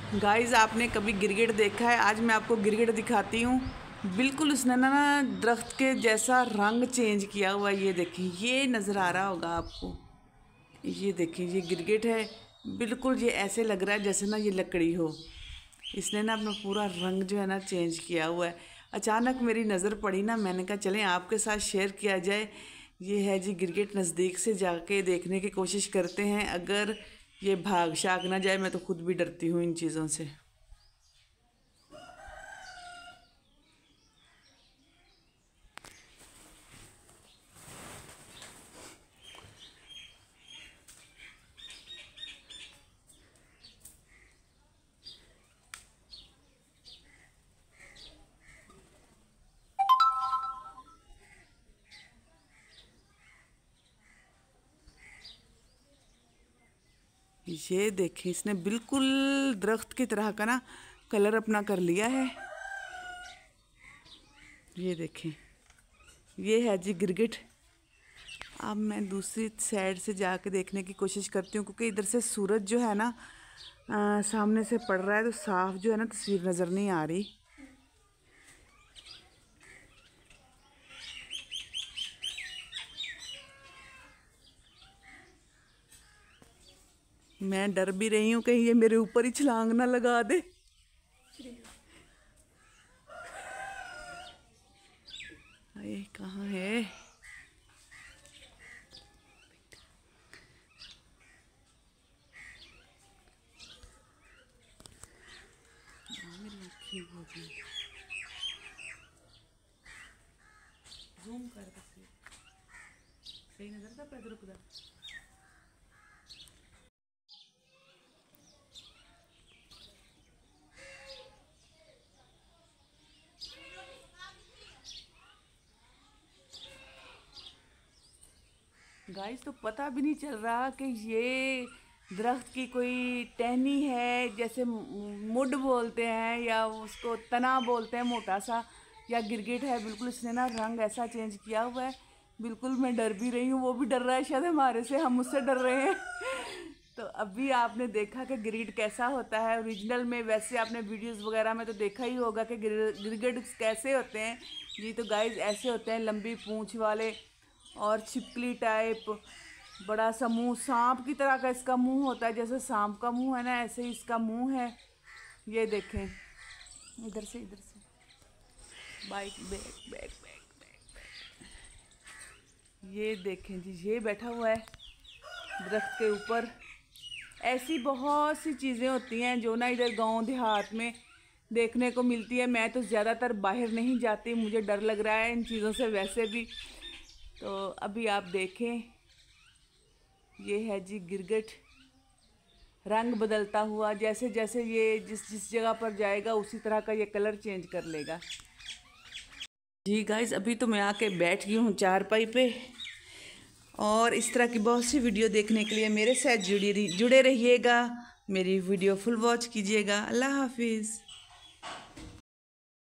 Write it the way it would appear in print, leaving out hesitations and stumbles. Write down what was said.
Guys, आपने कभी गिरगिट देखा है? आज मैं आपको गिरगिट दिखाती हूँ। बिल्कुल उसने ना दरख्त के जैसा रंग चेंज किया हुआ है। ये देखिए, ये नज़र आ रहा होगा आपको। ये देखिए, ये गिरगिट है। बिल्कुल ये ऐसे लग रहा है जैसे ना ये लकड़ी हो। इसने ना अपना पूरा रंग जो है ना चेंज किया हुआ है। अचानक मेरी नज़र पड़ी ना, मैंने कहा चलें आपके साथ शेयर किया जाए। ये है जी गिरगिट। नज़दीक से जाके देखने की कोशिश करते हैं। अगर ये भाग शाग ना जाए, मैं तो खुद भी डरती हूँ इन चीज़ों से। ये देखें, इसने बिल्कुल दरख्त की तरह का ना कलर अपना कर लिया है। ये देखें, ये है जी गिरगिट। अब मैं दूसरी साइड से जाके देखने की कोशिश करती हूँ, क्योंकि इधर से सूरज जो है ना सामने से पड़ रहा है, तो साफ जो है ना तस्वीर नज़र नहीं आ रही। मैं डर भी रही हूँ कहीं ये मेरे ऊपर ही छलांग ना लगा दे। ये कहाँ है? जूम कर सही नजर था पैदल रुक। गाइस, तो पता भी नहीं चल रहा कि ये दरख्त की कोई टहनी है, जैसे मुड बोलते हैं या उसको तना बोलते हैं मोटा सा, या गिरगिट है। बिल्कुल इसने ना रंग ऐसा चेंज किया हुआ है। बिल्कुल मैं डर भी रही हूँ, वो भी डर रहा है शायद हमारे से, हम उससे डर रहे हैं। तो अभी आपने देखा कि गिरगिट कैसा होता है ओरिजिनल में। वैसे आपने वीडियोस वगैरह में तो देखा ही होगा कि गिरगिट कैसे होते हैं। जी तो गाइस, ऐसे होते हैं, लंबी पूंछ वाले और छिपकली टाइप, बड़ा सा मुंह, सांप की तरह का इसका मुंह होता है। जैसे सांप का मुंह है ना, ऐसे ही इसका मुंह है। ये देखें, इधर से bike back back back back. ये देखें जी, ये बैठा हुआ है दरख्त के ऊपर। ऐसी बहुत सी चीज़ें होती हैं जो ना इधर गांव देहात में देखने को मिलती है। मैं तो ज़्यादातर बाहर नहीं जाती, मुझे डर लग रहा है इन चीज़ों से वैसे भी। तो अभी आप देखें, ये है जी गिरगिट। रंग बदलता हुआ, जैसे जैसे ये जिस जिस जगह पर जाएगा उसी तरह का ये कलर चेंज कर लेगा। जी गाइस, अभी तो मैं आके बैठ गई हूँ चारपाई पे। और इस तरह की बहुत सी वीडियो देखने के लिए मेरे साथ जुड़े रहिएगा। मेरी वीडियो फुल वॉच कीजिएगा। अल्लाह हाफिज़।